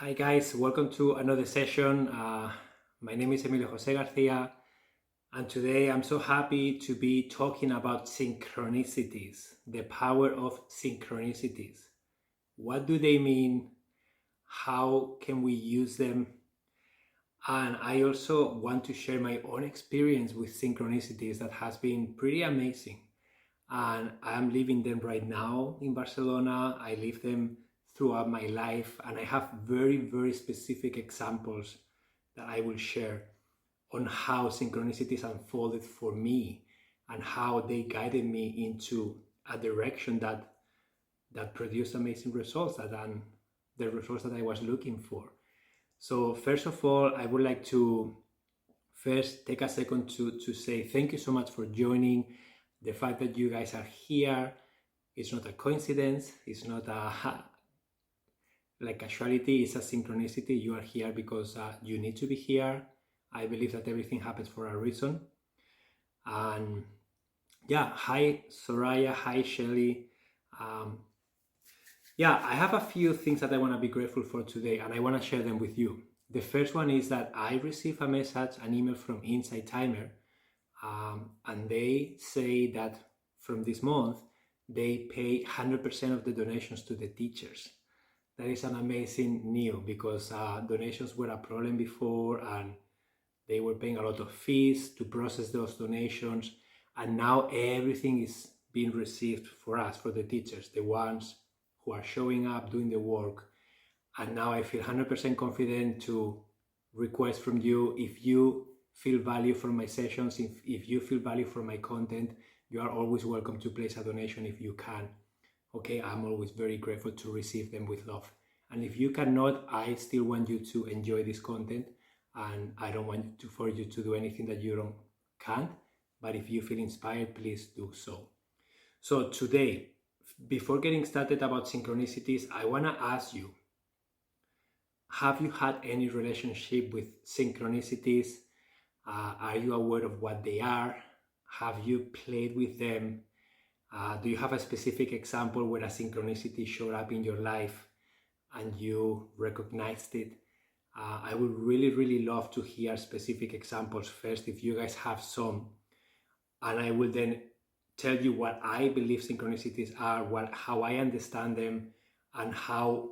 Hi guys, welcome to another session. My name is Emilio Jose Garcia, and today I'm so happy to be talking about synchronicities, the power of synchronicities. What do they mean? How can we use them? And I also want to share my own experience with synchronicities that has been pretty amazing. And I'm living them right now in Barcelona. I live them throughout my life, and I have very, very specific examples that I will share on how synchronicities unfolded for me and how they guided me into a direction that produced amazing results and the results that I was looking for. So first of all, I would like to first take a second to say thank you so much for joining. The fact that you guys are here is not a coincidence. It's not a like casualty. It's a synchronicity. You are here because you need to be here. I believe that everything happens for a reason. And yeah, hi Soraya, hi Shelly. I have a few things that I want to be grateful for today, and I want to share them with you. The first one is that I received a message, an email from Insight Timer, and they say that from this month they pay 100% of the donations to the teachers. That is an amazing news because donations were a problem before, and they were paying a lot of fees to process those donations, and now everything is being received for us, for the teachers, the ones who are showing up, doing the work. And now I feel 100% confident to request from you, if you feel value from my sessions, if you feel value from my content, you are always welcome to place a donation if you can. Okay, I'm always very grateful to receive them with love. And if you cannot, I still want you to enjoy this content, and I don't want for you to do anything that you can't. But if you feel inspired, please do so. So today, before getting started about synchronicities, I want to ask you, have you had any relationship with synchronicities? Are you aware of what they are? Have you played with them? Do you have a specific example where a synchronicity showed up in your life and you recognized it? I would really, really love to hear specific examples first, if you guys have some. And I will then tell you what I believe synchronicities are, how I understand them, and how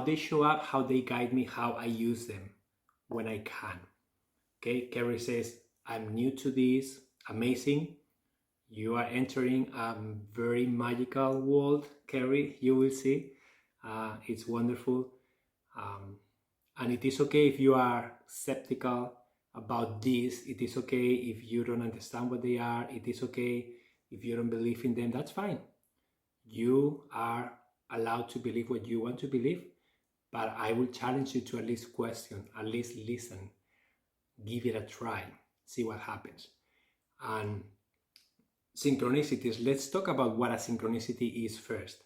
they show up, how they guide me, how I use them when I can. Okay, Kerry says, I'm new to this. Amazing. You are entering a very magical world, Kerry. You will see. It's wonderful. And it is okay if you are skeptical about this. It is okay if you don't understand what they are. It is okay if you don't believe in them. That's fine. You are allowed to believe what you want to believe, but I will challenge you to at least question, at least listen, give it a try, see what happens. And synchronicities, let's talk about what a synchronicity is first,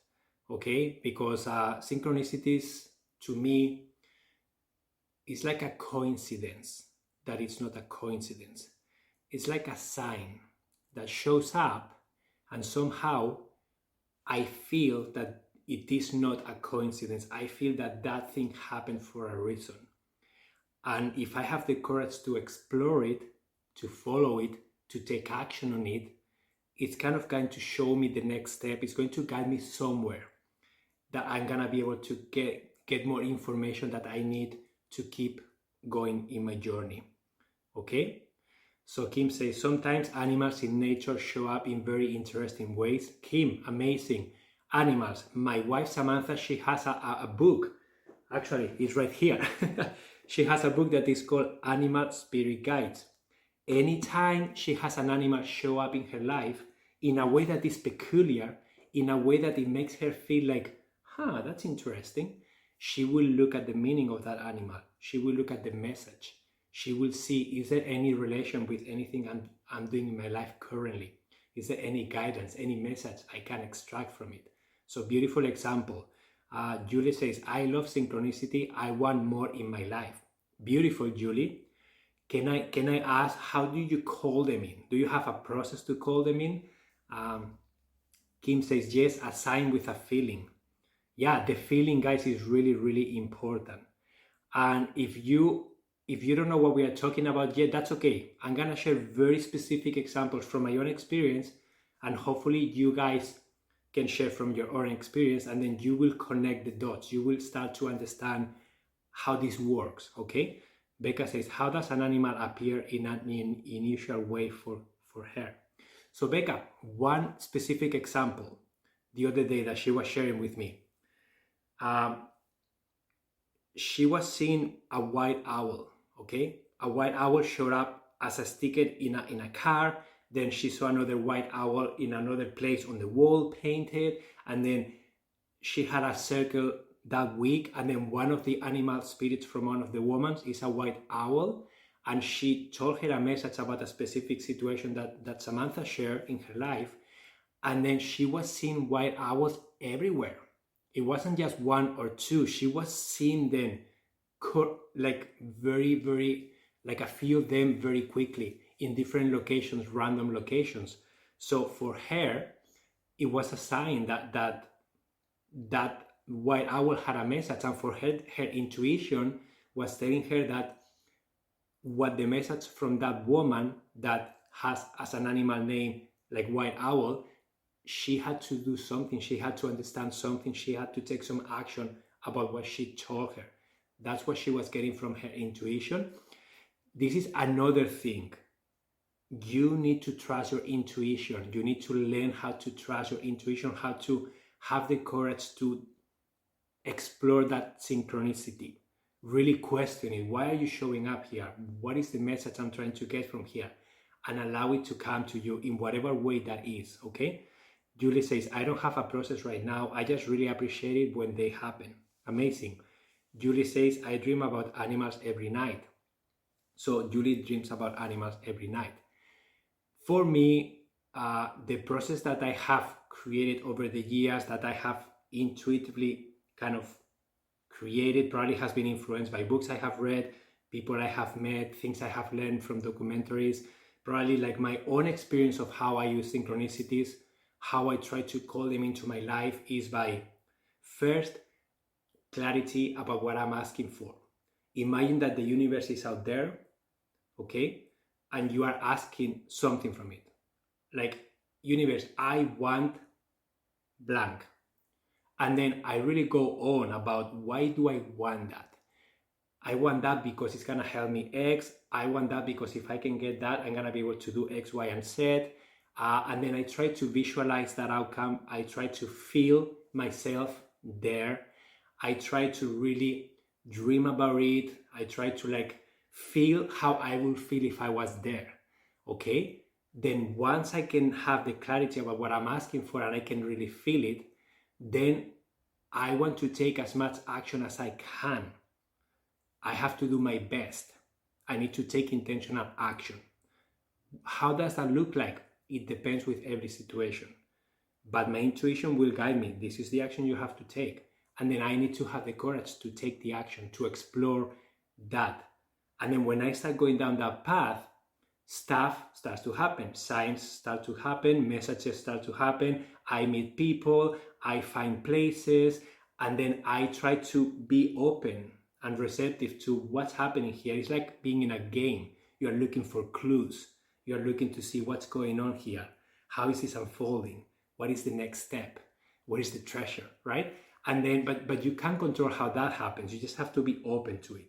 okay? Because synchronicities, to me, is like a coincidence that it's not a coincidence. It's like a sign that shows up, and somehow I feel that it is not a coincidence. I feel that that thing happened for a reason. And if I have the courage to explore it, to follow it, to take action on it, it's kind of going to show me the next step. It's going to guide me somewhere that I'm going to be able to get more information that I need to keep going in my journey. Okay? So Kim says, sometimes animals in nature show up in very interesting ways. Kim, amazing. Animals. My wife Samantha, she has a book. Actually, it's right here. She has a book that is called Animal Spirit Guides. Anytime she has an animal show up in her life in a way that is peculiar, in a way that it makes her feel like, that's interesting, she will look at the meaning of that animal. She will look at the message. She will see, is there any relation with anything I'm doing in my life currently? Is there any guidance, any message I can extract from it? So beautiful example. Julie says, I love synchronicity. I want more in my life. Beautiful, Julie. Can I ask, how do you call them in? Do you have a process to call them in? Kim says, yes, a sign with a feeling. yeah, the feeling, guys, is really, really important. And if you don't know what we are talking about yet, that's okay. I'm gonna share very specific examples from my own experience, and hopefully you guys can share from your own experience, and then you will connect the dots. You will start to understand how this works. Okay. Becca says, how does an animal appear in an unusual way for her? So Becca, one specific example the other day that she was sharing with me. She was seeing a white owl. Okay, a white owl showed up as a sticker in a car. Then she saw another white owl in another place on the wall painted, and then she had a circle that week, and then one of the animal spirits from one of the women is a white owl, and she told her a message about a specific situation that Samantha shared in her life, and then she was seeing white owls everywhere. It wasn't just one or two. She was seeing them like very, like a few of them very quickly in different locations, random locations. So for her, it was a sign that white owl had a message, and for her intuition was telling her that what the message from that woman that has as an animal name like white owl, she had to do something, she had to understand something, she had to take some action about what she told her. That's what she was getting from her intuition. This is another thing. You need to trust your intuition. You need to learn how to trust your intuition, how to have the courage to explore that synchronicity. Really question it. Why are you showing up here? What is the message I'm trying to get from here? And allow it to come to you in whatever way that is, okay? Julie says, I don't have a process right now. I just really appreciate it when they happen. Amazing. Julie says, I dream about animals every night. So Julie dreams about animals every night. For me, the process that I have created over the years, that I have intuitively kind of created, probably has been influenced by books I have read, people I have met, things I have learned from documentaries, probably like my own experience of how I use synchronicities, how I try to call them into my life is by first, clarity about what I'm asking for. Imagine that the universe is out there, okay, and you are asking something from it. Like, universe, I want blank. And then I really go on about why do I want that? I want that because it's gonna help me X. I want that because if I can get that, I'm gonna be able to do X, Y, and Z. And then I try to visualize that outcome. I try to feel myself there. I try to really dream about it. I try to like feel how I would feel if I was there. Okay? Then once I can have the clarity about what I'm asking for and I can really feel it, then I want to take as much action as I can. I have to do my best. I need to take intentional action. How does that look like? It depends with every situation. But my intuition will guide me. This is the action you have to take. And then I need to have the courage to take the action, to explore that. And then when I start going down that path, stuff starts to happen. Signs start to happen. Messages start to happen. I meet people. I find places. And then I try to be open and receptive to what's happening here. It's like being in a game. You are looking for clues. You are looking to see what's going on here. How is this unfolding? What is the next step? What is the treasure, right? And then, but you can't control how that happens. You just have to be open to it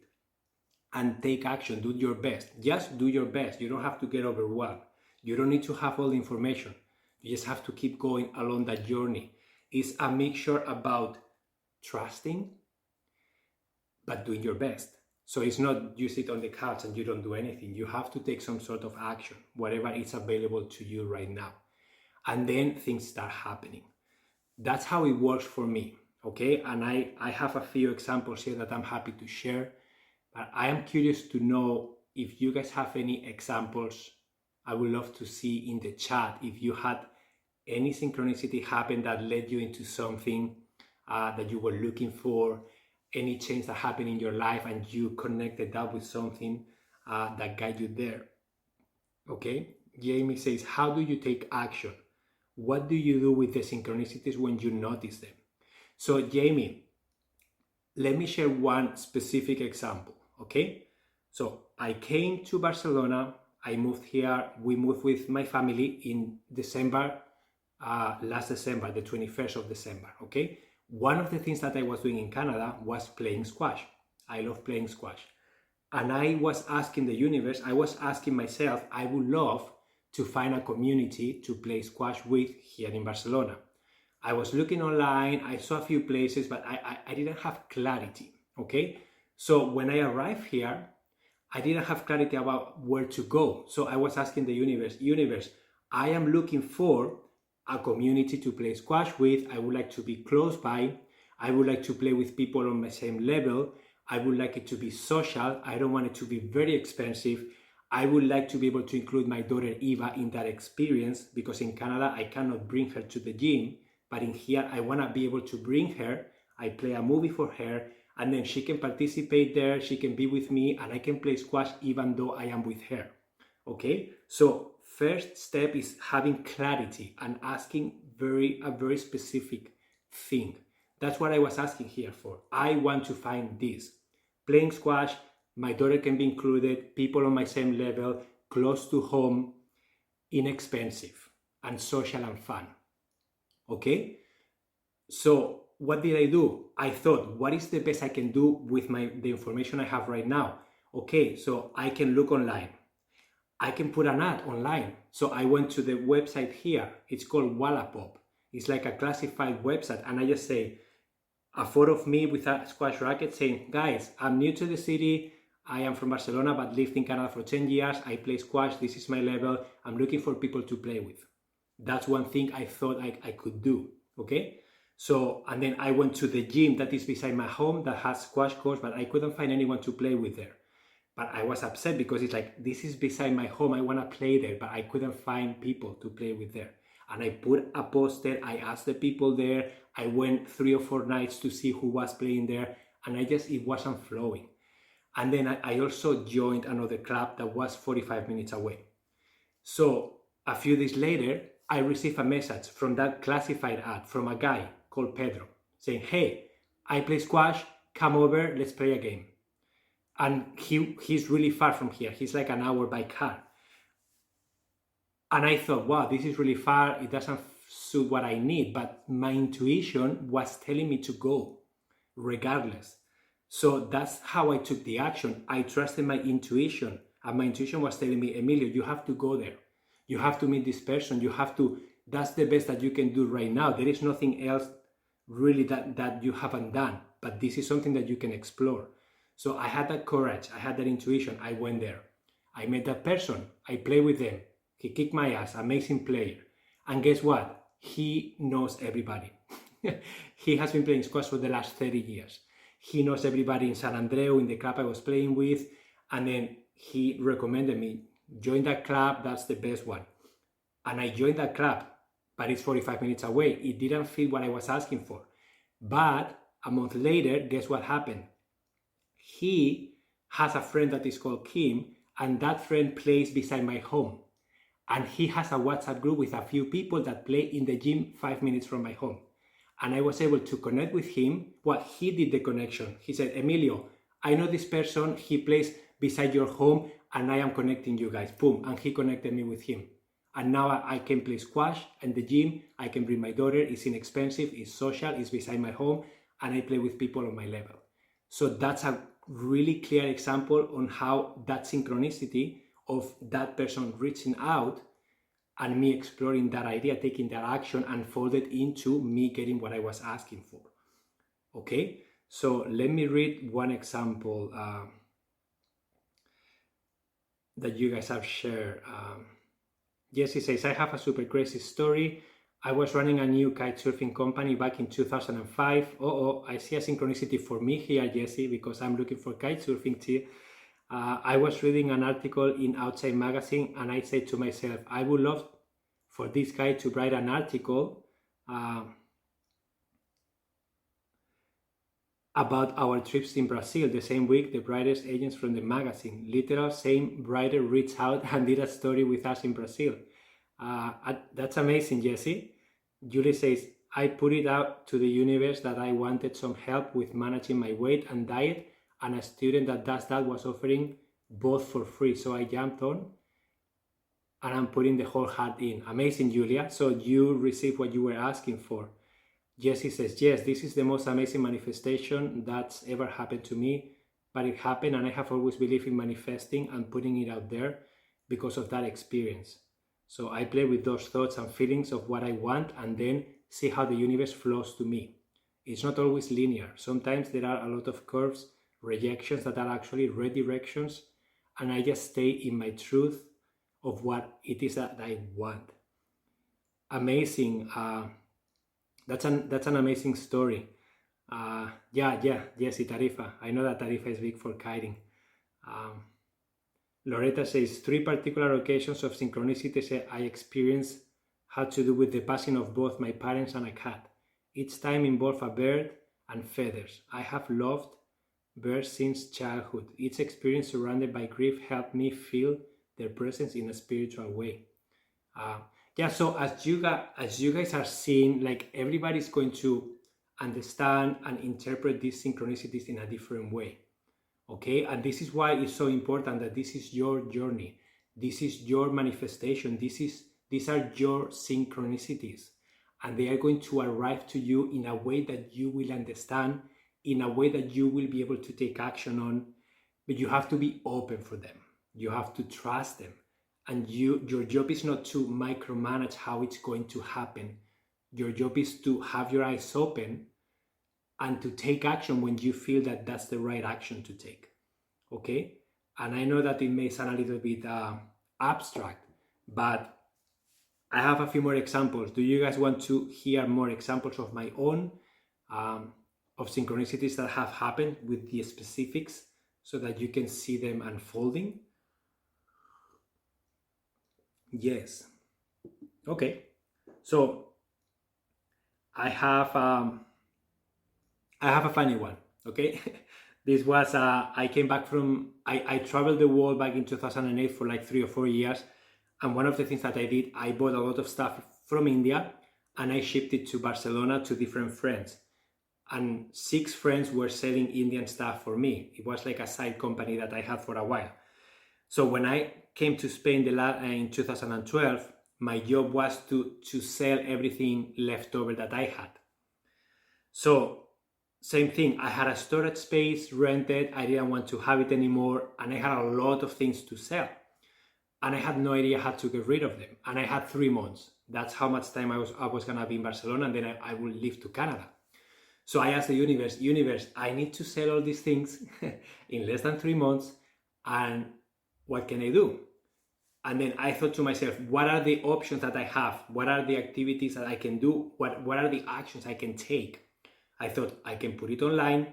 and take action. Do your best. Just do your best. You don't have to get overwhelmed. You don't need to have all the information. You just have to keep going along that journey. It's a mixture about trusting, but doing your best. So it's not you sit on the couch and you don't do anything. You have to take some sort of action, whatever is available to you right now. And then things start happening. That's how it works for me, okay? And I have a few examples here that I'm happy to share. But I am curious to know if you guys have any examples. I would love to see in the chat if you had any synchronicity happen that led you into something that you were looking for, any change that happened in your life and you connected that with something that got you there. Okay, Jamie says, how do you take action? What do you do with the synchronicities when you notice them? So Jamie, let me share one specific example, okay? So I came to Barcelona, I moved here, we moved with my family in December, last December, the 21st of December, okay? One of the things that I was doing in Canada was playing squash. I love playing squash. And I was asking the universe, I was asking myself, I would love to find a community to play squash with here in Barcelona. I was looking online, I saw a few places, but I didn't have clarity, okay? So when I arrived here, I didn't have clarity about where to go. So I was asking the universe, I am looking for a community to play squash with. I would like to be close by. I would like to play with people on my same level. I would like it to be social. I don't want it to be very expensive. I would like to be able to include my daughter Eva in that experience, because in Canada, I cannot bring her to the gym, but in here, I want to be able to bring her. I play a movie for her, and then she can participate there, she can be with me, and I can play squash even though I am with her, okay? So first step is having clarity and asking a very specific thing. That's what I was asking here for. I want to find this. Playing squash, my daughter can be included, people on my same level, close to home, inexpensive, and social and fun, okay? So what did I do? I thought, what is the best I can do with the information I have right now? Okay, so I can look online. I can put an ad online. So I went to the website here. It's called Wallapop. It's like a classified website. And I just say a photo of me with a squash racket saying, guys, I'm new to the city. I am from Barcelona, but lived in Canada for 10 years. I play squash. This is my level. I'm looking for people to play with. That's one thing I thought I could do, okay? So, and then I went to the gym that is beside my home that has squash courts, but I couldn't find anyone to play with there. But I was upset because it's like, this is beside my home, I want to play there, but I couldn't find people to play with there. And I put a poster, I asked the people there, I went 3 or 4 nights to see who was playing there, and it wasn't flowing. And then I also joined another club that was 45 minutes away. So a few days later, I received a message from that classified ad from a guy called Pedro saying, hey, I play squash, come over, let's play a game. And he's really far from here. He's like an hour by car. And I thought, wow, this is really far. It doesn't suit what I need. But my intuition was telling me to go regardless. So that's how I took the action. I trusted my intuition. And my intuition was telling me, Emilio, you have to go there. You have to meet this person. That's the best that you can do right now. There is nothing else really that you haven't done. But this is something that you can explore. So I had that courage. I had that intuition. I went there. I met that person. I played with them. He kicked my ass. Amazing player. And guess what? He knows everybody. He has been playing squash for the last 30 years. He knows everybody in San Andreu, in the club I was playing with. And then he recommended me, join that club. That's the best one. And I joined that club, but it's 45 minutes away. It didn't fit what I was asking for. But a month later, guess what happened? He has a friend that is called Kim, and that friend plays beside my home. And he has a WhatsApp group with a few people that play in the gym 5 minutes from my home. And I was able to connect with him. Well, he did the connection. He said, Emilio, I know this person. He plays beside your home, and I am connecting you guys. Boom. And he connected me with him. And now I can play squash in the gym. I can bring my daughter. It's inexpensive. It's social. It's beside my home. And I play with people on my level. So that's a really clear example on how that synchronicity of that person reaching out and me exploring that idea, taking that action, unfolded into me getting what I was asking for. Okay, so let me read one example that you guys have shared. Jesse says, I have a super crazy story. I was running a new kite surfing company back in 2005. I see a synchronicity for me here, Jesse, because I'm looking for kite surfing too. I was reading an article in Outside Magazine, and I said to myself, I would love for this guy to write an article about our trips in Brazil. The same week, the brightest agents from the magazine, literal same writer, reached out and did a story with us in Brazil. That's amazing, Jesse. Julie says, I put it out to the universe that I wanted some help with managing my weight and diet, and a student that does that was offering both for free. So I jumped on and I'm putting the whole heart in. Amazing, Julia. So you received what you were asking for. Jesse says, yes, this is the most amazing manifestation that's ever happened to me, but it happened and I have always believed in manifesting and putting it out there because of that experience. So I play with those thoughts and feelings of what I want and then see how the universe flows to me. It's not always linear. Sometimes there are a lot of curves, rejections that are actually redirections, and I just stay in my truth of what it is that I want. Amazing. That's an amazing story. Yes, Tarifa. I know that Tarifa is big for kiting. Loretta says, 3 particular occasions of synchronicities I experienced had to do with the passing of both my parents and a cat. Each time involved a bird and feathers. I have loved birds since childhood. Each experience surrounded by grief helped me feel their presence in a spiritual way. So as you guys are seeing, like, everybody's going to understand and interpret these synchronicities in a different way. Okay, and this is why it's so important that this is your journey. This is your manifestation. These are your synchronicities, and they are going to arrive to you in a way that you will understand, in a way that you will be able to take action on, but you have to be open for them. You have to trust them. And your job is not to micromanage how it's going to happen. Your job is to have your eyes open and to take action when you feel that that's the right action to take. Okay? And I know that it may sound a little bit abstract, but I have a few more examples. Do you guys want to hear more examples of my own, of synchronicities that have happened with the specifics so that you can see them unfolding? Yes. Okay. So I have a funny one. Okay. This was I came back from I traveled the world back in 2008 for like 3 or 4 years, and one of the things that I did, I bought a lot of stuff from India and I shipped it to Barcelona to different friends, and 6 friends were selling Indian stuff for me. It was like a side company that I had for a while. So when I came to Spain in 2012, my job was to sell everything left over that I had. So same thing, I had a storage space rented, I didn't want to have it anymore, and I had a lot of things to sell. And I had no idea how to get rid of them. And I had 3 months. That's how much time I was gonna be in Barcelona, and then I would leave to Canada. So I asked the universe, I need to sell all these things in less than 3 months, and what can I do? And then I thought to myself, what are the options that I have? What are the activities that I can do? What are the actions I can take? I thought I can put it online,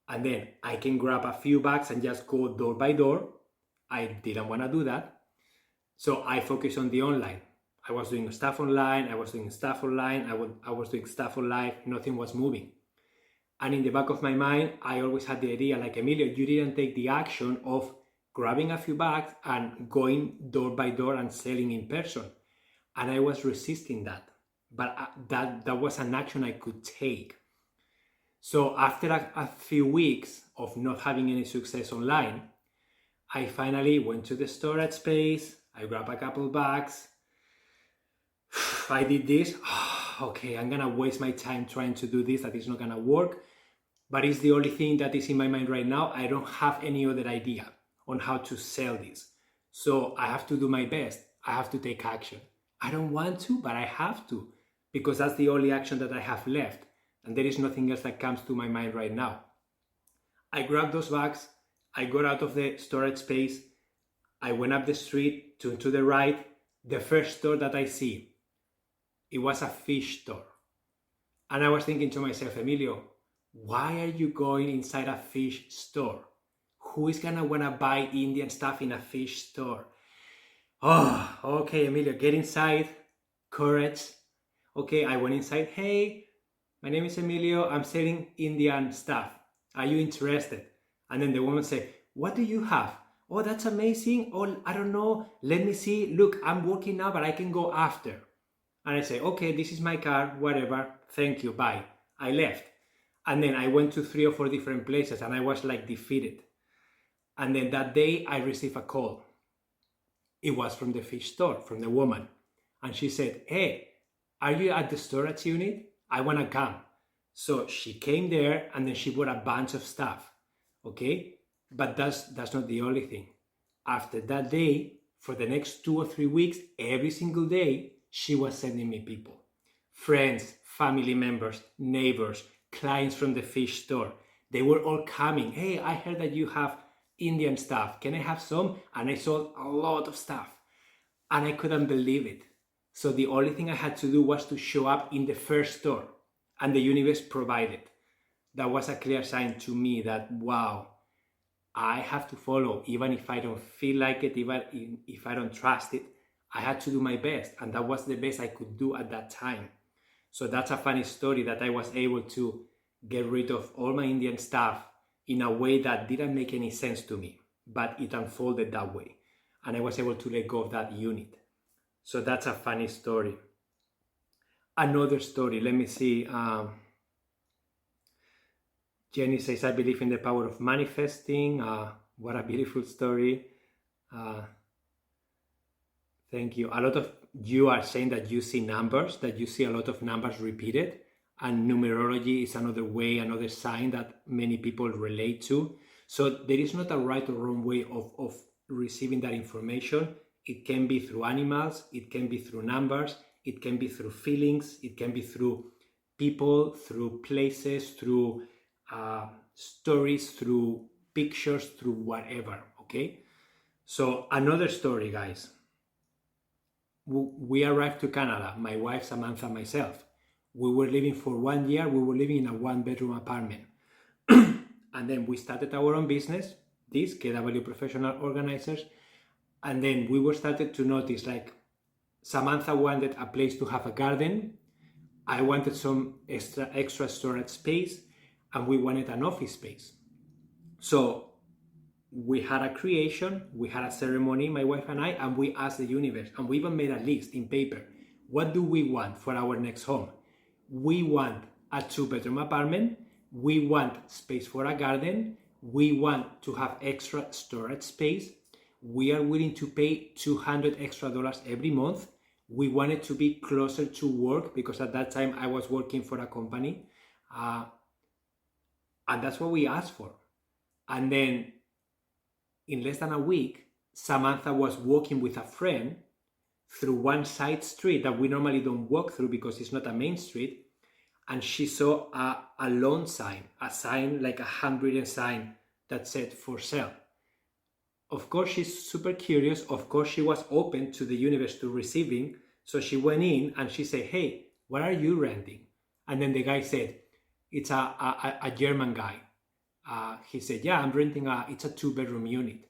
and then I can grab a few bags and just go door by door. I didn't want to do that. So I focused on the online. I was doing stuff online, I was doing stuff live, nothing was moving. And in the back of my mind, I always had the idea, like, Emilio, you didn't take the action of grabbing a few bags and going door by door and selling in person. And I was resisting that. But that was an action I could take. So after a few weeks of not having any success online, I finally went to the storage space, I grabbed a couple bags, I did this, okay, I'm gonna waste my time trying to do this, that is not gonna work, but it's the only thing that is in my mind right now. I don't have any other idea on how to sell this. So I have to do my best, I have to take action. I don't want to, but I have to, because that's the only action that I have left, and there is nothing else that comes to my mind right now. I grabbed those bags, I got out of the storage space, I went up the street to the right. The first store that I see, it was a fish store. And I was thinking to myself, Emilio, why are you going inside a fish store? Who is gonna wanna buy Indian stuff in a fish store? Oh, okay, Emilio, get inside, courage. Okay, I went inside. Hey, my name is Emilio, I'm selling Indian stuff. Are you interested? And then the woman said, what do you have? Oh, that's amazing. Oh, I don't know. Let me see. Look, I'm working now, but I can go after. And I say, okay, this is my car, whatever, thank you, bye. I left. And then I went to 3 or 4 different places and I was like defeated. And then that day I received a call. It was from the fish store, from the woman. And she said, hey, are you at the storage unit? I want to come. So she came there and then she bought a bunch of stuff. Okay? But that's not the only thing. After that day, for the next 2 or 3 weeks, every single day, she was sending me people. Friends, family members, neighbors, clients from the fish store. They were all coming. Hey, I heard that you have Indian stuff. Can I have some? And I sold a lot of stuff. And I couldn't believe it. So the only thing I had to do was to show up in the first store. And the universe provided. That was a clear sign to me that, wow, I have to follow, even if I don't feel like it, even if I don't trust it. I had to do my best, and that was the best I could do at that time. So that's a funny story, that I was able to get rid of all my Indian stuff in a way that didn't make any sense to me, but it unfolded that way. And I was able to let go of that unit. So that's a funny story. Another story, let me see. Jenny says, I believe in the power of manifesting. What a beautiful story. Thank you. A lot of you are saying that you see numbers, that you see a lot of numbers repeated. And numerology is another way, another sign that many people relate to. So there is not a right or wrong way of receiving that information. It can be through animals, it can be through numbers, it can be through feelings, it can be through people, through places, through stories, through pictures, through whatever, okay? So another story, guys. We arrived to Canada, my wife, Samantha, myself. We were living for 1 year, we were living in a 1-bedroom apartment. And then we started our own business, this KW Professional Organizers. And then we were started to notice, like, Samantha wanted a place to have a garden. I wanted some extra storage space, and we wanted an office space. So we had a creation, we had a ceremony, my wife and I, and we asked the universe, and we even made a list in paper. What do we want for our next home? We want a 2-bedroom apartment. We want space for a garden. We want to have extra storage space. We are willing to pay $200 extra every month. We wanted to be closer to work because at that time I was working for a company. And that's what we asked for. And then in less than a week, Samantha was walking with a friend through one side street that we normally don't walk through because it's not a main street. And she saw a loan sign, a sign like a handwritten sign that said for sale. Of course, she's super curious. Of course, she was open to the universe to receiving. So she went in and she said, hey, what are you renting? And then the guy said, it's a German guy. He said, yeah, I'm renting it's a 2-bedroom unit.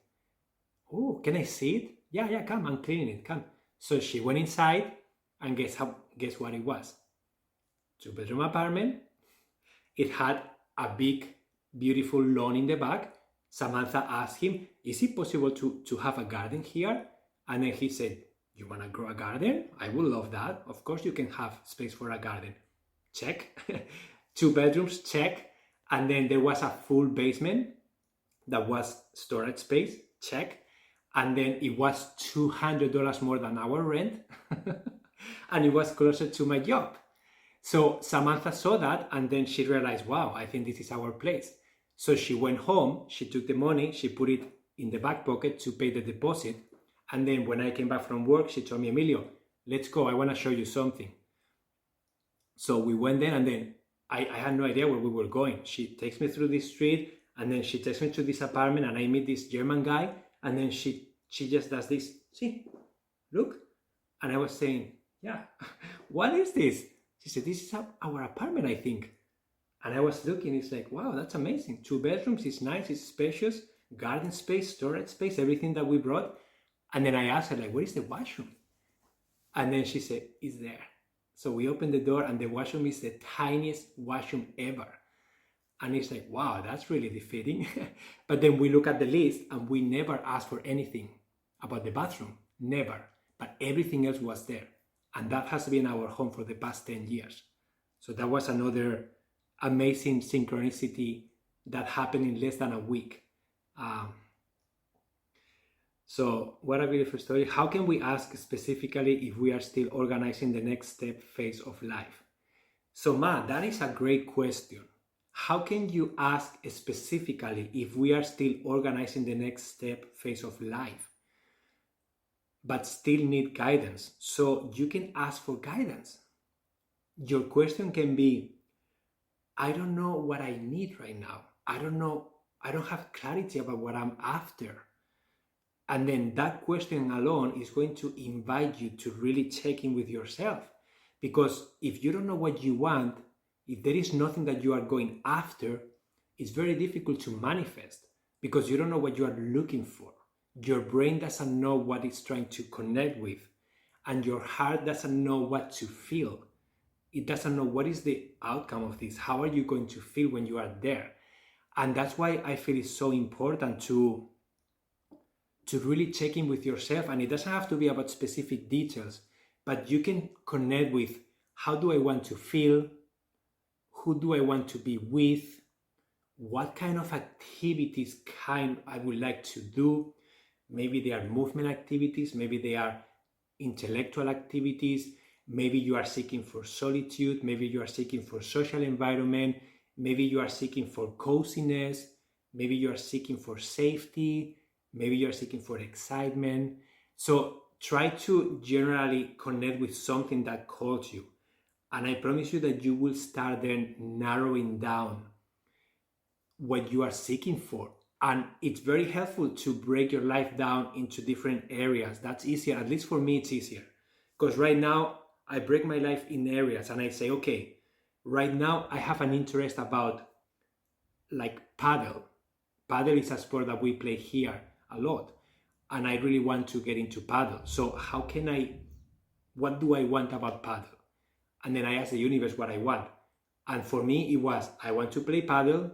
Oh, can I see it? Yeah, come, I'm cleaning it, come. So she went inside and guess what it was? 2-bedroom apartment. It had a big, beautiful lawn in the back. Samantha asked him, is it possible to have a garden here? And then he said, you want to grow a garden? I would love that. Of course you can have space for a garden. Check. 2 bedrooms, check. And then there was a full basement that was storage space, check. And then it was $200 more than our rent. And it was closer to my job. So Samantha saw that and then she realized, wow, I think this is our place. So she went home, she took the money, she put it in the back pocket to pay the deposit. And then when I came back from work, she told me, Emilio, let's go, I want to show you something. So we went there and then I had no idea where we were going. She takes me through this street and then she takes me to this apartment and I meet this German guy and then she just does this. See, look. And I was saying, yeah, what is this? She said, this is our apartment, I think. And I was looking, it's like, wow, that's amazing. 2 bedrooms, it's nice, it's spacious, garden space, storage space, everything that we brought. And then I asked her, like, where is the washroom? And then she said, it's there. So we opened the door and the washroom is the tiniest washroom ever. And it's like, wow, that's really defeating. But then we look at the list and we never asked for anything about the bathroom, never. But everything else was there. And that has been our home for the past 10 years. So that was another amazing synchronicity that happened in less than a week. So what a beautiful story. How can we ask specifically if we are still organizing the next step phase of life? So Ma, that is a great question. How can you ask specifically if we are still organizing the next step phase of life, but still need guidance? So you can ask for guidance. Your question can be, I don't know what I need right now. I don't have clarity about what I'm after. And then that question alone is going to invite you to really check in with yourself. Because if you don't know what you want, if there is nothing that you are going after, it's very difficult to manifest because you don't know what you are looking for. Your brain doesn't know what it's trying to connect with, and your heart doesn't know what to feel. It doesn't know what is the outcome of this. How are you going to feel when you are there? And that's why I feel it's so important to really check in with yourself. And it doesn't have to be about specific details, but you can connect with, how do I want to feel? Who do I want to be with? What kind of activities I would like to do? Maybe they are movement activities, maybe they are intellectual activities, maybe you are seeking for solitude, maybe you are seeking for social environment, maybe you are seeking for coziness, maybe you are seeking for safety, maybe you are seeking for excitement. So try to generally connect with something that calls you. And I promise you that you will start then narrowing down what you are seeking for. And it's very helpful to break your life down into different areas. That's easier. At least for me, it's easier. Because right now, I break my life in areas and I say, okay, right now I have an interest about like paddle. Paddle is a sport that we play here a lot. And I really want to get into paddle. So what do I want about paddle? And then I asked the universe what I want. And for me, it was, I want to play paddle.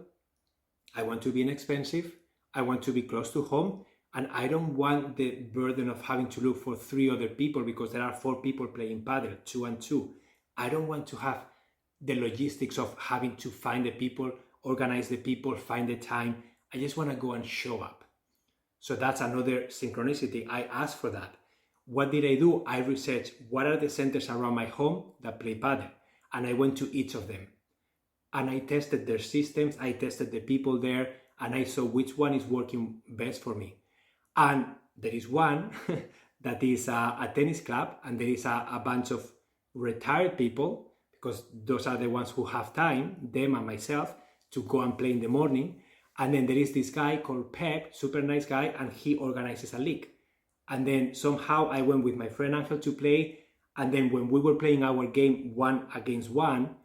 I want to be inexpensive. I want to be close to home. And I don't want the burden of having to look for 3 other people because there are 4 people playing paddle, 2 and 2. I don't want to have the logistics of having to find the people, organize the people, find the time. I just want to go and show up. So that's another synchronicity. I asked for that. What did I do? I researched what are the centers around my home that play paddle. And I went to each of them. And I tested their systems, I tested the people there, and I saw which one is working best for me. And there is one that is a tennis club, and there is a bunch of retired people, because those are the ones who have time, them and myself, to go and play in the morning. And then there is this guy called Pep, super nice guy, and he organizes a league. And then somehow I went with my friend Angel to play, and then when we were playing our game 1 against 1,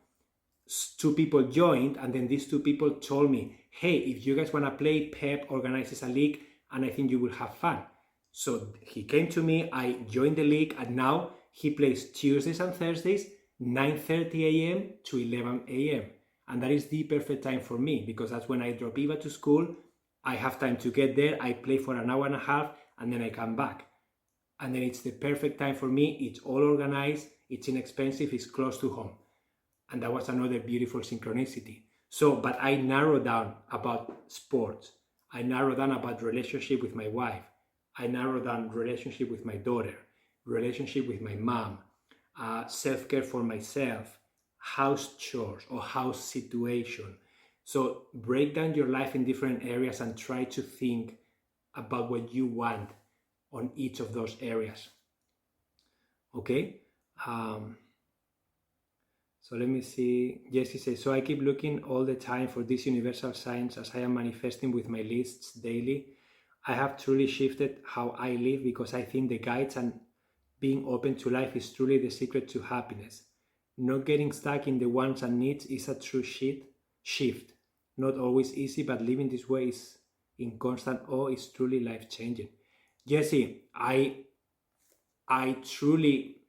2 people joined, and then these 2 people told me, hey, if you guys want to play, Pep organizes a league and I think you will have fun. So he came to me, I joined the league, and now he plays Tuesdays and Thursdays, 9:30 a.m. to 11 a.m. And that is the perfect time for me because that's when I drop Eva to school. I have time to get there, I play for an hour and a half, and then I come back. And then it's the perfect time for me. It's all organized, it's inexpensive, it's close to home. And that was another beautiful synchronicity. So, but I narrowed down about sports. I narrowed down about relationship with my wife. I narrowed down relationship with my daughter, relationship with my mom, self-care for myself, house chores or house situation. So break down your life in different areas and try to think about what you want on each of those areas. Okay? So let me see. Jessie says, so I keep looking all the time for these universal signs as I am manifesting with my lists daily. I have truly shifted how I live because I think the guides and being open to life is truly the secret to happiness. Not getting stuck in the wants and needs is a true shift. Not always easy, but living this way is in constant awe is truly life-changing. Jessie, I truly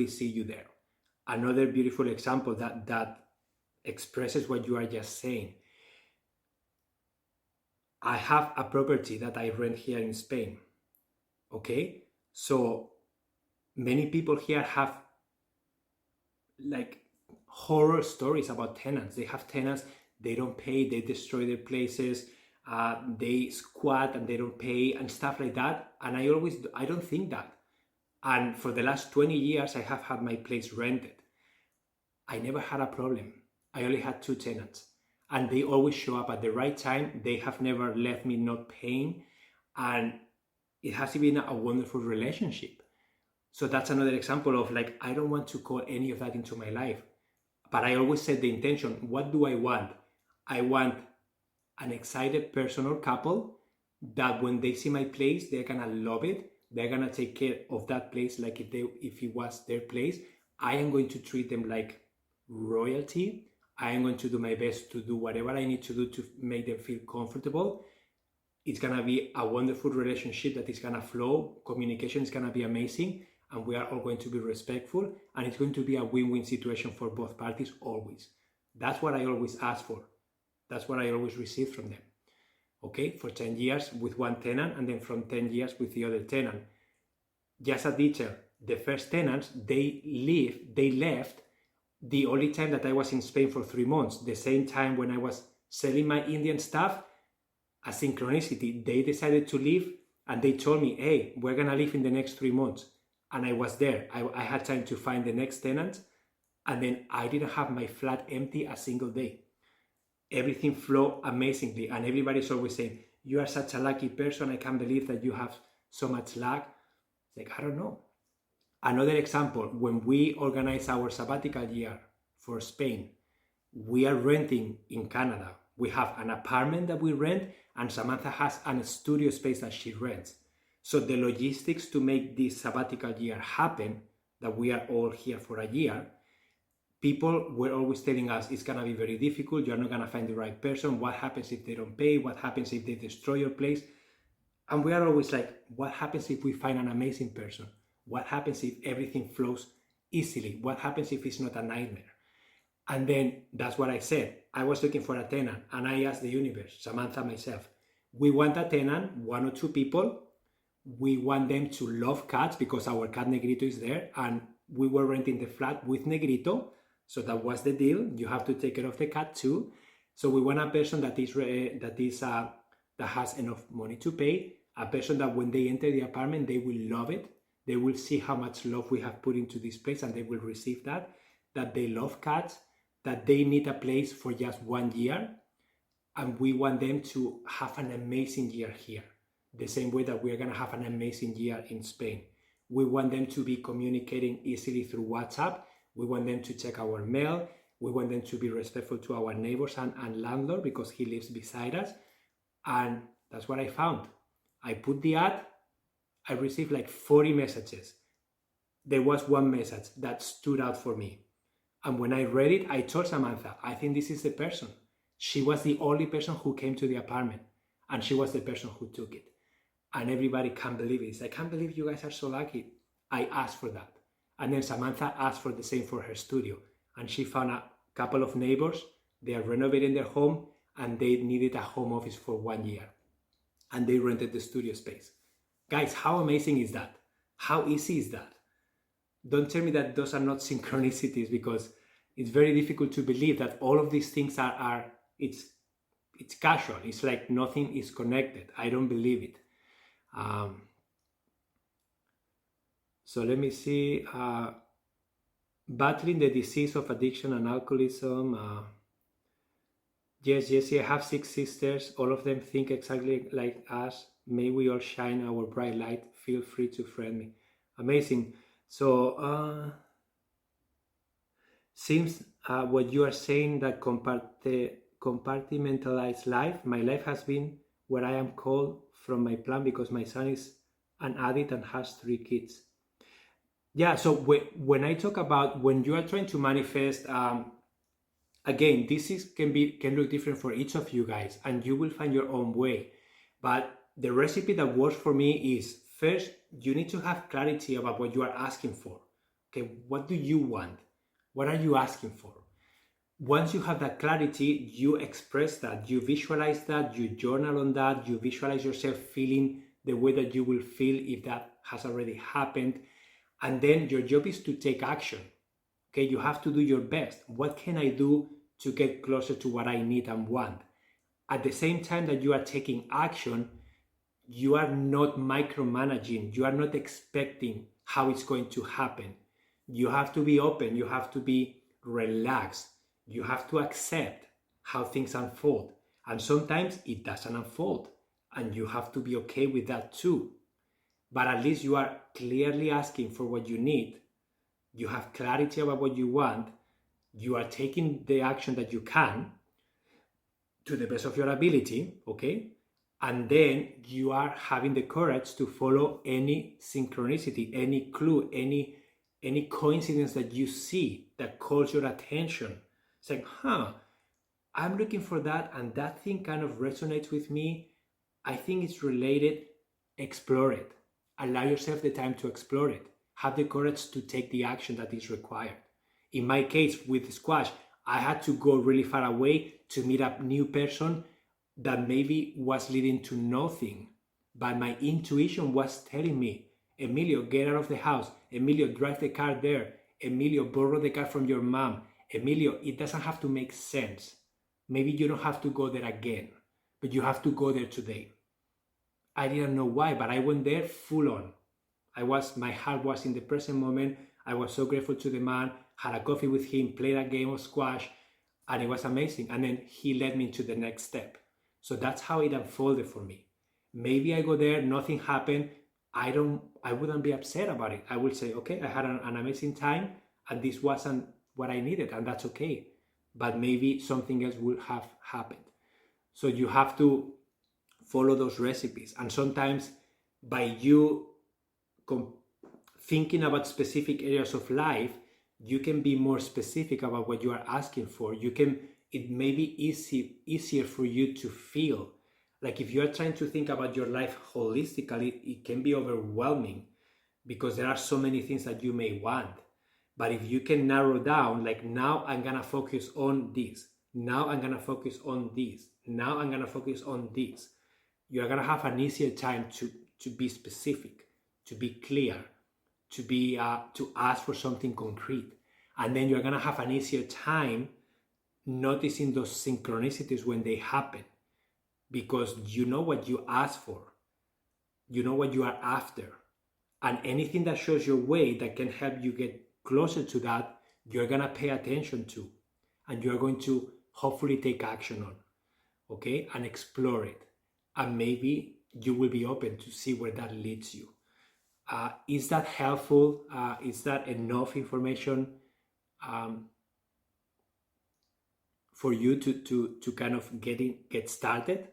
see you there. Another beautiful example that expresses what you are just saying. I have a property that I rent here in Spain. Okay? So many people here have like horror stories about tenants. They have tenants, they don't pay, they destroy their places, they squat and they don't pay and stuff like that. And I don't think that. And for the last 20 years, I have had my place rented. I never had a problem. I only had 2 tenants and they always show up at the right time. They have never left me not paying, and it has been a wonderful relationship. So that's another example of like, I don't want to call any of that into my life, but I always set the intention. What do I want? I want an excited person or couple that when they see my place, they're gonna love it. They're gonna take care of that place like if it was their place. I am going to treat them like royalty. I am going to do my best to do whatever I need to do to make them feel comfortable. It's gonna be a wonderful relationship that is gonna flow. Communication is gonna be amazing, and we are all going to be respectful, and it's going to be a win-win situation for both parties always. That's what I always ask for. That's what I always receive from them. Okay, for 10 years with one tenant, and then from 10 years with the other tenant. Just a detail, the first tenants, they left the only time that I was in Spain for 3 months, the same time when I was selling my Indian stuff, a synchronicity, they decided to leave and they told me, hey, we're gonna leave in the next 3 months. And I was there. I had time to find the next tenant, and then I didn't have my flat empty a single day. Everything flowed amazingly, and everybody's always saying, you are such a lucky person, I can't believe that you have so much luck. Like, I don't know. Another example, when we organize our sabbatical year for Spain, we are renting in Canada. We have an apartment that we rent, and Samantha has a studio space that she rents. So the logistics to make this sabbatical year happen, that we are all here for a year, people were always telling us it's gonna be very difficult, you're not gonna find the right person, what happens if they don't pay, what happens if they destroy your place? And we are always like, what happens if we find an amazing person? What happens if everything flows easily? What happens if it's not a nightmare? And then that's what I said. I was looking for a tenant, and I asked the universe, Samantha, myself, we want a tenant, 1 or 2 people. We want them to love cats because our cat Negrito is there, and we were renting the flat with Negrito. So that was the deal. You have to take care of the cat too. So we want a person that has enough money to pay, a person that when they enter the apartment, they will love it. They will see how much love we have put into this place, and they will receive that they love cats, that they need a place for just 1 year. And we want them to have an amazing year here, the same way that we're gonna have an amazing year in Spain. We want them to be communicating easily through WhatsApp. We want them to check our mail. We want them to be respectful to our neighbors and landlord because he lives beside us. And that's what I found. I put the ad, I received like 40 messages. There was one message that stood out for me. And when I read it, I told Samantha, I think this is the person. She was the only person who came to the apartment, and she was the person who took it. And everybody can't believe it. It's like, I can't believe you guys are so lucky. I asked for that. And then Samantha asked for the same for her studio. And she found a couple of neighbors. They are renovating their home, and they needed a home office for 1 year. And they rented the studio space. Guys, how amazing is that? How easy is that? Don't tell me that those are not synchronicities, because it's very difficult to believe that all of these things it's casual. It's like nothing is connected. I don't believe it. So let me see. Battling the disease of addiction and alcoholism. Yes, Jessie, I have 6 sisters. All of them think exactly like us. May we all shine our bright light. Feel free to friend me. Amazing. So, seems what you are saying, that compartmentalized life. My life has been where I am called from my plan because my son is an addict and has 3 kids. Yeah, so when I talk about when you are trying to manifest, again, this can look different for each of you guys, and you will find your own way. But the recipe that works for me is, first, you need to have clarity about what you are asking for. Okay, what do you want? What are you asking for? Once you have that clarity, you express that, you visualize that, you journal on that, you visualize yourself feeling the way that you will feel if that has already happened. And then your job is to take action. Okay, you have to do your best. What can I do to get closer to what I need and want? At the same time that you are taking action, you are not micromanaging. You are not expecting how it's going to happen. You have to be open. You have to be relaxed. You have to accept how things unfold. And sometimes it doesn't unfold. And you have to be okay with that too. But at least you are clearly asking for what you need. You have clarity about what you want. You are taking the action that you can to the best of your ability, okay? And then you are having the courage to follow any synchronicity, any clue, any coincidence that you see that calls your attention. Saying, I'm looking for that and that thing kind of resonates with me. I think it's related. Explore it. Allow yourself the time to explore it. Have the courage to take the action that is required. In my case with squash, I had to go really far away to meet a new person that maybe was leading to nothing. But my intuition was telling me, Emilio, get out of the house. Emilio, drive the car there. Emilio, borrow the car from your mom. Emilio, it doesn't have to make sense. Maybe you don't have to go there again, but you have to go there today. I didn't know why, but I went there full on. My heart was in the present moment. I was so grateful to the man, had a coffee with him, played a game of squash, and it was amazing. And then he led me to the next step. So that's how it unfolded for me. Maybe I go there, nothing happened. I wouldn't be upset about it. I would say, okay, I had an amazing time and this wasn't what I needed, and that's okay. But maybe something else would have happened. So you have to follow those recipes. And sometimes by you thinking about specific areas of life, you can be more specific about what you are asking for. It may be easier for you to feel. Like if you are trying to think about your life holistically, it can be overwhelming because there are so many things that you may want. But if you can narrow down, like now I'm going to focus on this. Now I'm going to focus on this. Now I'm going to focus on this. You're going to have an easier time to be specific, to be clear, to ask for something concrete. And then you're going to have an easier time noticing those synchronicities when they happen, because you know what you ask for, you know what you are after, and anything that shows your way that can help you get closer to that, you're going to pay attention to, and you're going to hopefully take action on, okay, and explore it. And maybe you will be open to see where that leads you. Is that helpful? Is that enough information for you to kind of get started?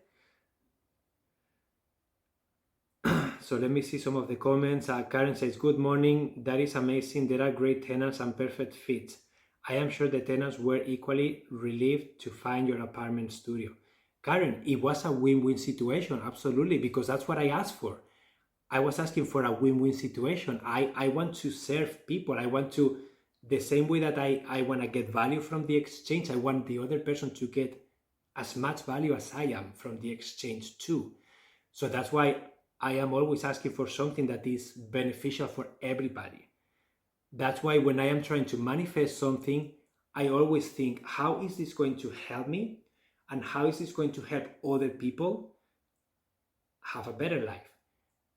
So let me see some of the comments. Karen says, good morning. That is amazing. There are great tenants and perfect fits. I am sure the tenants were equally relieved to find your apartment studio. Karen, it was a win-win situation. Absolutely. Because that's what I asked for. I was asking for a win-win situation. I want to serve people. I want to, the same way that I want to get value from the exchange, I want the other person to get as much value as I am from the exchange too. So that's why I am always asking for something that is beneficial for everybody. That's why when I am trying to manifest something, I always think, how is this going to help me? And how is this going to help other people have a better life?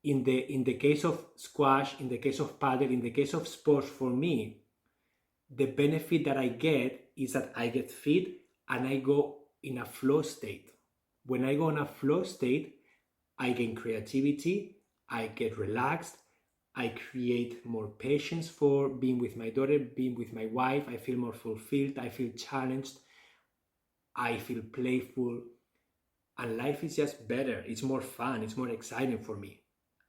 In the case of squash, in the case of paddle, in the case of sports, for me, the benefit that I get is that I get fit and I go in a flow state. When I go in a flow state, I gain creativity, I get relaxed, I create more patience for being with my daughter, being with my wife. I feel more fulfilled, I feel challenged, I feel playful, and life is just better. It's more fun, it's more exciting for me.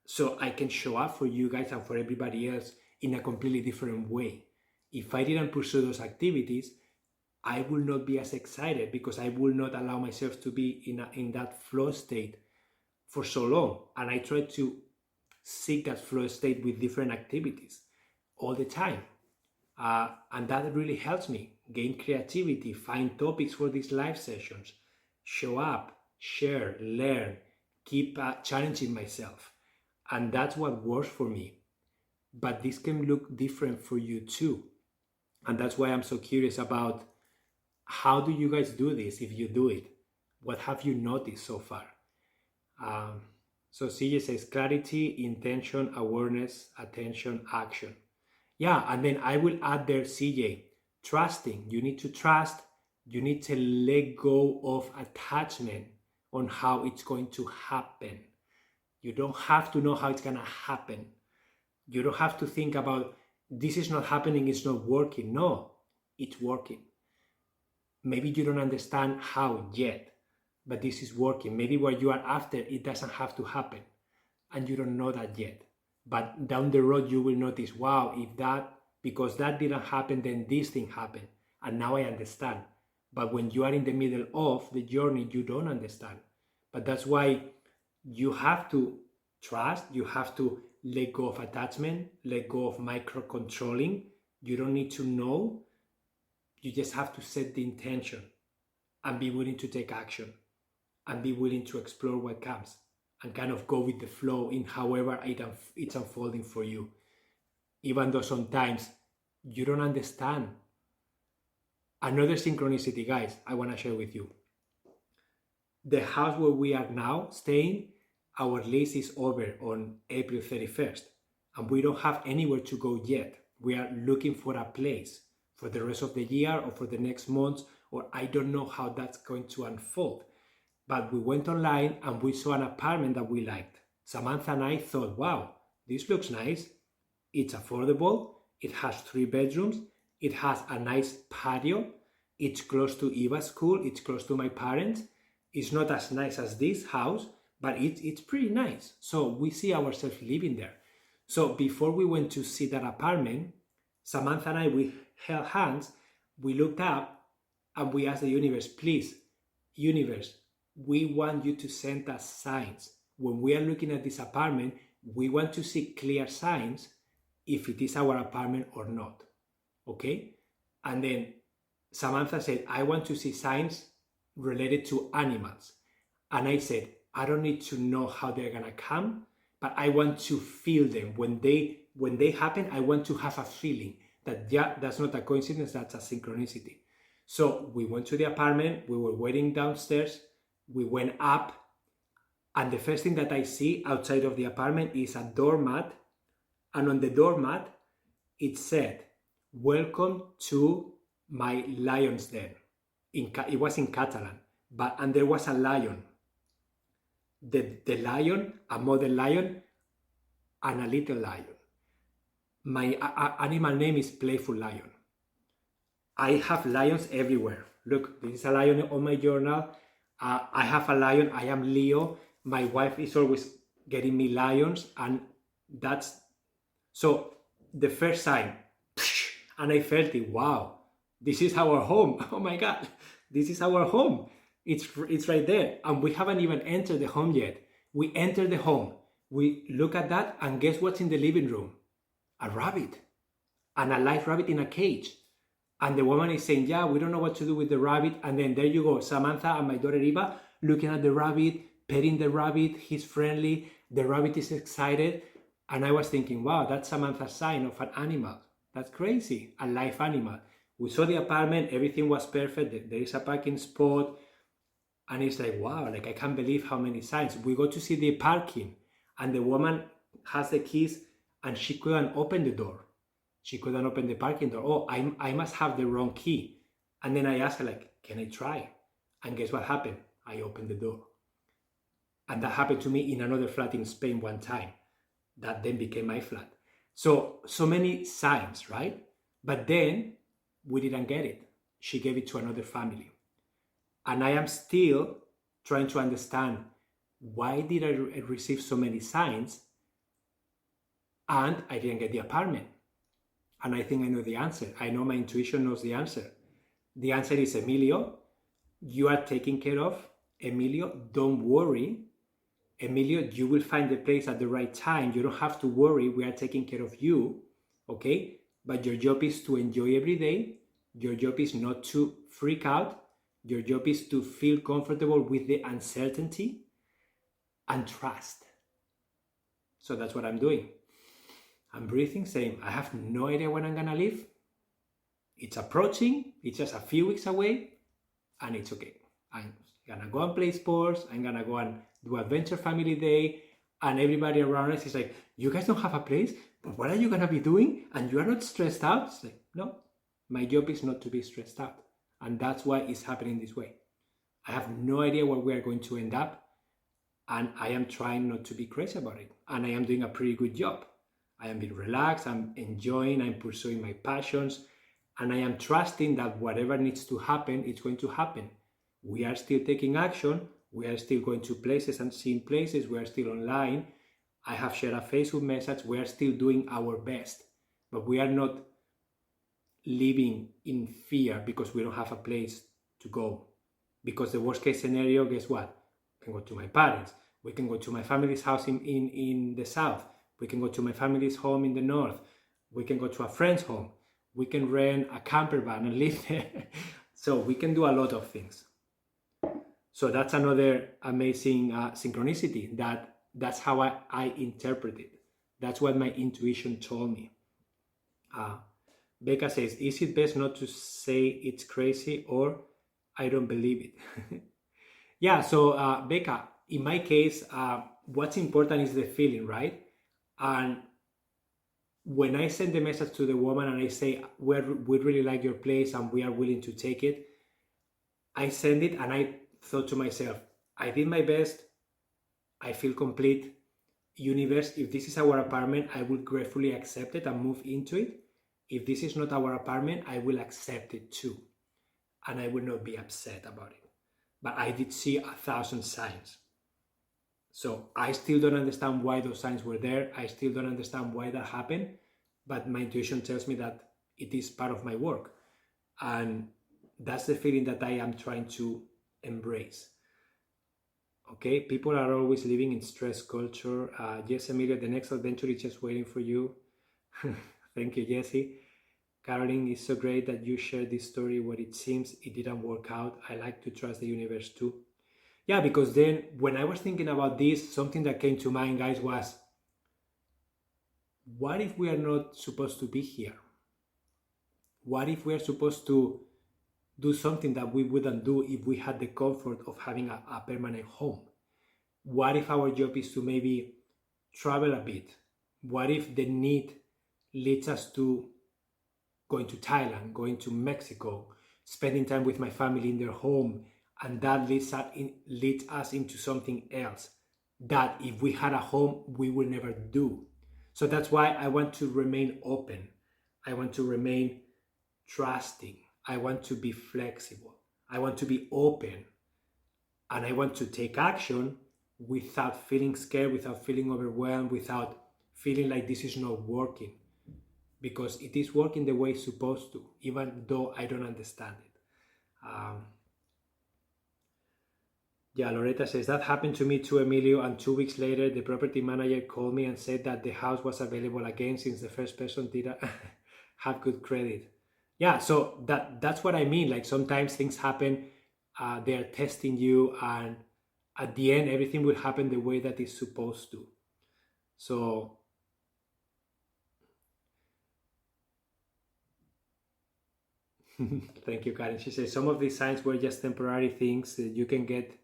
So I can show up for you guys and for everybody else in a completely different way. If I didn't pursue those activities, I will not be as excited because I will not allow myself to be in that flow state for so long. And I try to seek that flow state with different activities all the time. And that really helps me gain creativity, find topics for these live sessions, show up, share, learn, keep challenging myself. And that's what works for me. but this can look different for you too. And that's why I'm so curious about how do you guys do this if you do it? What have you noticed so far? Um, so CJ says clarity, intention, awareness, attention, action. Yeah, and then I will add there, CJ, trusting. You need to trust. You need to let go of attachment on how it's going to happen. You don't have to know how it's going to happen. You don't have to think about this is not happening, it's not working. No, it's working. Maybe you don't understand how yet, but this is working. Maybe what you are after, it doesn't have to happen, and you don't know that yet. But down the road, you will notice, wow, if that, because that didn't happen, then this thing happened, and now I understand. But when you are in the middle of the journey, you don't understand. But that's why you have to trust, you have to let go of attachment, let go of micro-controlling. You don't need to know. You just have to set the intention and be willing to take action and be willing to explore what comes and kind of go with the flow in however it's unfolding for you. Even though sometimes you don't understand. Another synchronicity, guys, I want to share with you. The house where we are now staying, our lease is over on April 31st, and we don't have anywhere to go yet. We are looking for a place for the rest of the year or for the next months, or I don't know how that's going to unfold. But we went online and we saw an apartment that we liked. Samantha and I thought, wow, this looks nice. It's affordable. It has 3 bedrooms. It has a nice patio. It's close to Eva's school. It's close to my parents. It's not as nice as this house, but it's pretty nice. So we see ourselves living there. So before we went to see that apartment, Samantha and I, we held hands, we looked up, and we asked the universe, please, universe, we want you to send us signs. When we are looking at this apartment, we want to see clear signs if it is our apartment or not. Okay? And then Samantha said, I want to see signs related to animals. And I said, I don't need to know how they're gonna come, but I want to feel them. When they happen, I want to have a feeling that, yeah, that's not a coincidence, that's a synchronicity. So we went to the apartment, we were waiting downstairs, we went up, and the first thing that I see outside of the apartment is a doormat, and on the doormat, it said, welcome to my lion's den. It was in Catalan, and there was a lion. The lion, a mother lion, and a little lion. My animal name is Playful Lion. I have lions everywhere. Look, this is a lion on my journal. I have a lion. I am Leo. My wife is always getting me lions, and that's so the first sign. And I felt it. Wow, this is our home. Oh my God, this is our home. It's right there, and we haven't even entered the home yet. We enter the home. We look at that, and guess what's in the living room? A rabbit, and a live rabbit in a cage. And the woman is saying, yeah, we don't know what to do with the rabbit. And then there you go, Samantha and my daughter Eva looking at the rabbit, petting the rabbit. He's friendly. The rabbit is excited. And I was thinking, wow, that's Samantha's sign of an animal. That's crazy, a live animal. We saw the apartment, everything was perfect. There is a parking spot. And it's like, wow, like I can't believe how many signs. We go to see the parking, and the woman has the keys, and she couldn't open the door. She couldn't open the parking door. Oh, I must have the wrong key. And then I asked her, like, can I try? And guess what happened? I opened the door. And that happened to me in another flat in Spain one time. That then became my flat. So many signs, right? But then we didn't get it. She gave it to another family. And I am still trying to understand, why did I receive so many signs and I didn't get the apartment? And I think I know the answer. I know my intuition knows the answer. The answer is, Emilio, you are taken care of. Emilio, don't worry. Emilio, you will find the place at the right time. You don't have to worry. We are taking care of you. Okay? But your job is to enjoy every day. Your job is not to freak out. Your job is to feel comfortable with the uncertainty and trust. So that's what I'm doing. I'm breathing, saying, I have no idea when I'm gonna leave. It's approaching, it's just a few weeks away, and it's okay. I'm gonna go and play sports, I'm gonna go and do Adventure Family Day, and everybody around us is like, you guys don't have a place? But what are you gonna be doing? And you are not stressed out? It's like, no, my job is not to be stressed out. And that's why it's happening this way. I have no idea where we are going to end up, and I am trying not to be crazy about it. And I am doing a pretty good job. I am being relaxed, I'm enjoying, I'm pursuing my passions, and I am trusting that whatever needs to happen, it's going to happen. We are still taking action, we are still going to places and seeing places, we are still online. I have shared a Facebook message, we are still doing our best, but we are not living in fear because we don't have a place to go. Because the worst case scenario, guess what? We can go to my parents, we can go to my family's house in the south, we can go to my family's home in the north, we can go to a friend's home, we can rent a camper van and live there. So we can do a lot of things. So that's another amazing synchronicity. That's how I interpret it. That's what my intuition told me. Becca says, is it best not to say it's crazy or I don't believe it? Yeah, so Becca, in my case, what's important is the feeling, right? And when I send the message to the woman and I say, we really like your place and we are willing to take it, I send it and I thought to myself, I did my best, I feel complete. Universe, if this is our apartment, I will gratefully accept it and move into it. If this is not our apartment, I will accept it too. And I will not be upset about it. But I did see 1,000 signs. So I still don't understand why those signs were there. I still don't understand why that happened. But my intuition tells me that it is part of my work. And that's the feeling that I am trying to embrace. Okay, people are always living in stress culture. Yes, Emilio, the next adventure is just waiting for you. Thank you, Jesse. Caroline, it's so great that you shared this story where it seems it didn't work out. I like to trust the universe too. Yeah, because then when I was thinking about this, something that came to mind, guys, was, what if we are not supposed to be here? What if we are supposed to do something that we wouldn't do if we had the comfort of having a permanent home? What if our job is to maybe travel a bit? What if the need leads us to going to Thailand, going to Mexico, spending time with my family in their home, and that leads us into something else that if we had a home, we will never do. So that's why I want to remain open. I want to remain trusting. I want to be flexible. I want to be open. And I want to take action without feeling scared, without feeling overwhelmed, without feeling like this is not working. Because it is working the way it's supposed to, even though I don't understand it. Yeah, Loretta says, that happened to me too, Emilio, and 2 weeks later, the property manager called me and said that the house was available again since the first person didn't have good credit. Yeah, so that's what I mean. Like sometimes things happen, they are testing you, and at the end, everything will happen the way that it's supposed to. So thank you, Karen. She says, some of these signs were just temporary things. You can get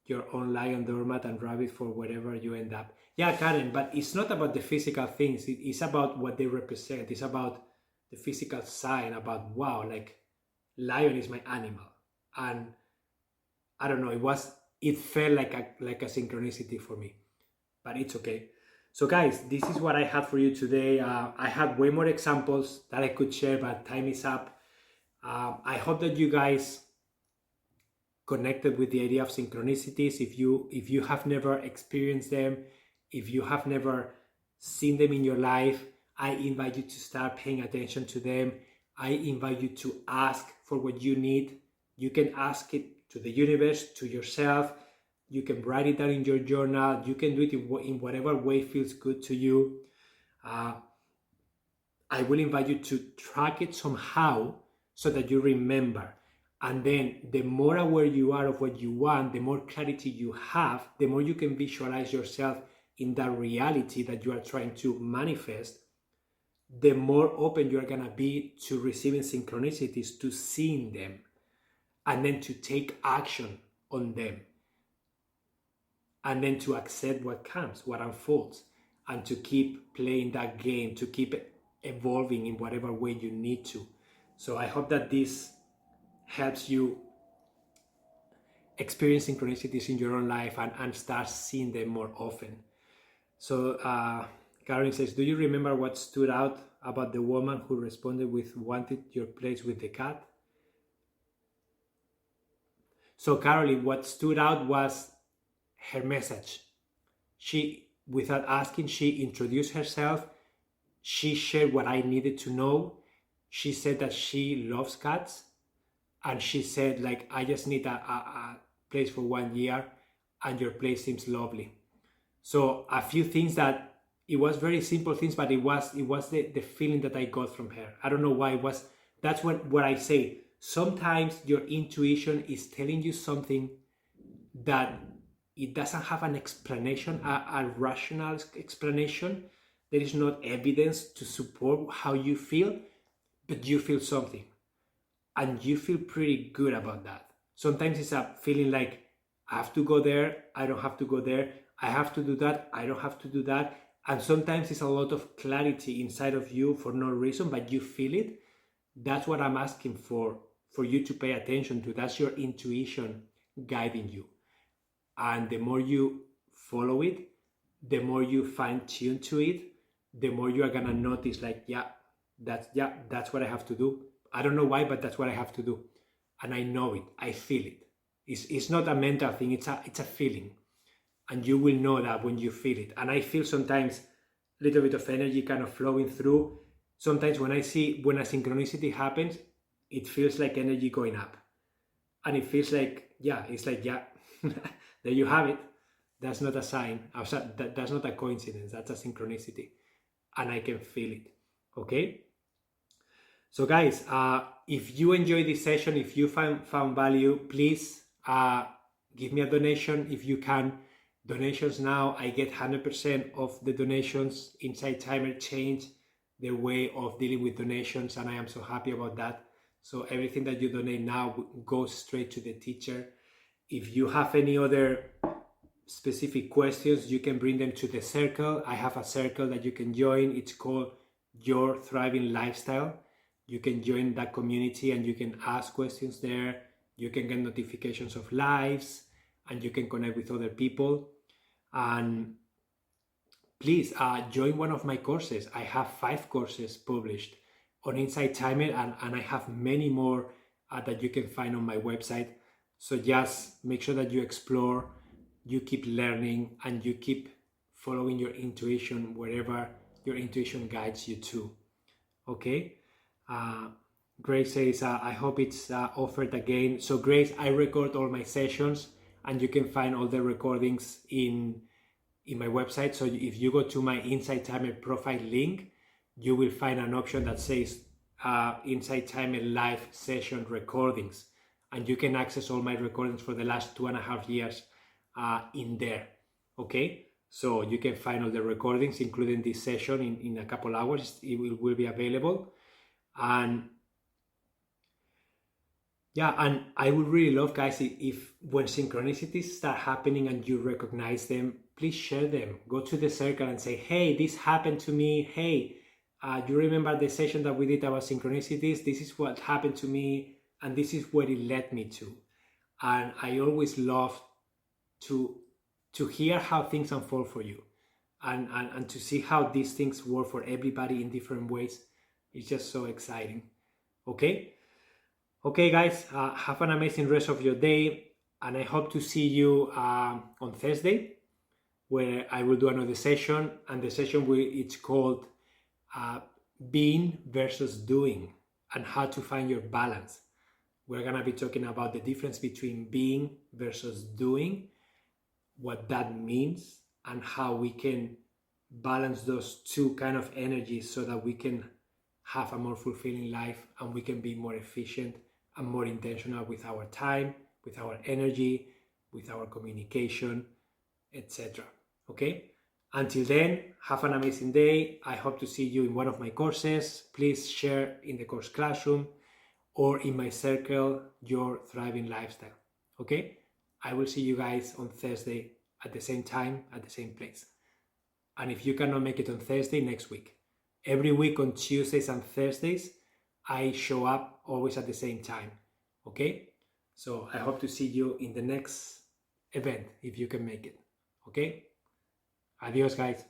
your own lion, doormat, and rabbit for wherever you end up. Yeah, Karen, but it's not about the physical things. It's about what they represent. It's about the physical sign, about, wow, like lion is my animal. And I don't know, it felt like a synchronicity for me, but it's okay. So guys, this is what I had for you today. I have way more examples that I could share, but time is up. I hope that you guys connected with the idea of synchronicities. If you have never experienced them, if you have never seen them in your life, I invite you to start paying attention to them. I invite you to ask for what you need. You can ask it to the universe, to yourself. You can write it down in your journal. You can do it in whatever way feels good to you. I will invite you to track it somehow so that you remember. And then the more aware you are of what you want, the more clarity you have, the more you can visualize yourself in that reality that you are trying to manifest. the more open you're gonna be to receiving synchronicities, to seeing them, and then to take action on them, and then to accept what comes, what unfolds, and to keep playing that game, to keep evolving in whatever way you need to. So I hope that this helps you experience synchronicities in your own life and start seeing them more often. So Caroline says, do you remember what stood out about the woman who responded with wanted your place with the cat? So Caroline, what stood out was her message. She, without asking, she introduced herself. She shared what I needed to know. She said that she loves cats. And she said, like, I just need a place for 1 year and your place seems lovely. So a few things that, it was very simple things, but it was the feeling that I got from her. I don't know why it was. That's what I say. Sometimes your intuition is telling you something that it doesn't have an explanation, a rational explanation. There is not evidence to support how you feel, but you feel something. And you feel pretty good about that. Sometimes it's a feeling like, I have to go there, I don't have to go there. I have to do that, I don't have to do that. And sometimes it's a lot of clarity inside of you for no reason, but you feel it. That's what I'm asking for you to pay attention to. That's your intuition guiding you. And the more you follow it, the more you fine tune to it, the more you are gonna notice like, that's what I have to do. I don't know why, but that's what I have to do. And I know it, I feel it. It's not a mental thing, it's a feeling. And you will know that when you feel it. And I feel sometimes a little bit of energy kind of flowing through. Sometimes when a synchronicity happens, it feels like energy going up. And it feels like, it's like, there you have it. That's not a sign. That's not a coincidence. That's a synchronicity. And I can feel it. Okay? So guys, if you enjoyed this session, if you found value, please give me a donation if you can. Donations now, I get 100% of the donations. Insight Timer changed the way of dealing with donations, and I am so happy about that. So everything that you donate now goes straight to the teacher. If you have any other specific questions, you can bring them to the circle. I have a circle that you can join. It's called Your Thriving Lifestyle. You can join that community and you can ask questions there. You can get notifications of lives and you can connect with other people. And please join one of my courses. I have 5 courses published on Insight Timer, and I have many more that you can find on my website. So just make sure that you explore, you keep learning, and you keep following your intuition wherever your intuition guides you to. Okay? Grace says, I hope it's offered again. So Grace, I record all my sessions and you can find all the recordings in my website. So if you go to my Insight Timer profile link, you will find an option that says Insight Timer live session recordings. And you can access all my recordings for the last 2.5 years in there. Okay? So you can find all the recordings, including this session in a couple hours. It will be available. And and I would really love, guys, if when synchronicities start happening and you recognize them, please share them. Go to the circle and say, hey, this happened to me. Hey, you remember the session that we did about synchronicities? This is what happened to me and this is where it led me to. And I always love to hear how things unfold for you and to see how these things work for everybody in different ways. It's just so exciting. Okay, guys, have an amazing rest of your day, and I hope to see you on Thursday, where I will do another session, and the session it's called Being versus Doing, and how to find your balance. We're gonna be talking about the difference between being versus doing, what that means, and how we can balance those two kind of energies so that we can have a more fulfilling life and we can be more efficient and more intentional with our time, with our energy, with our communication, etc. Okay? Until then, have an amazing day. I hope to see you in one of my courses. Please share in the course classroom or in my circle your thriving lifestyle. Okay? I will see you guys on Thursday at the same time, at the same place. And if you cannot make it on Thursday, next week. Every week on Tuesdays and Thursdays, I show up always at the same time. Okay? So I hope to see you in the next event if you can make it. Okay? Adios, guys.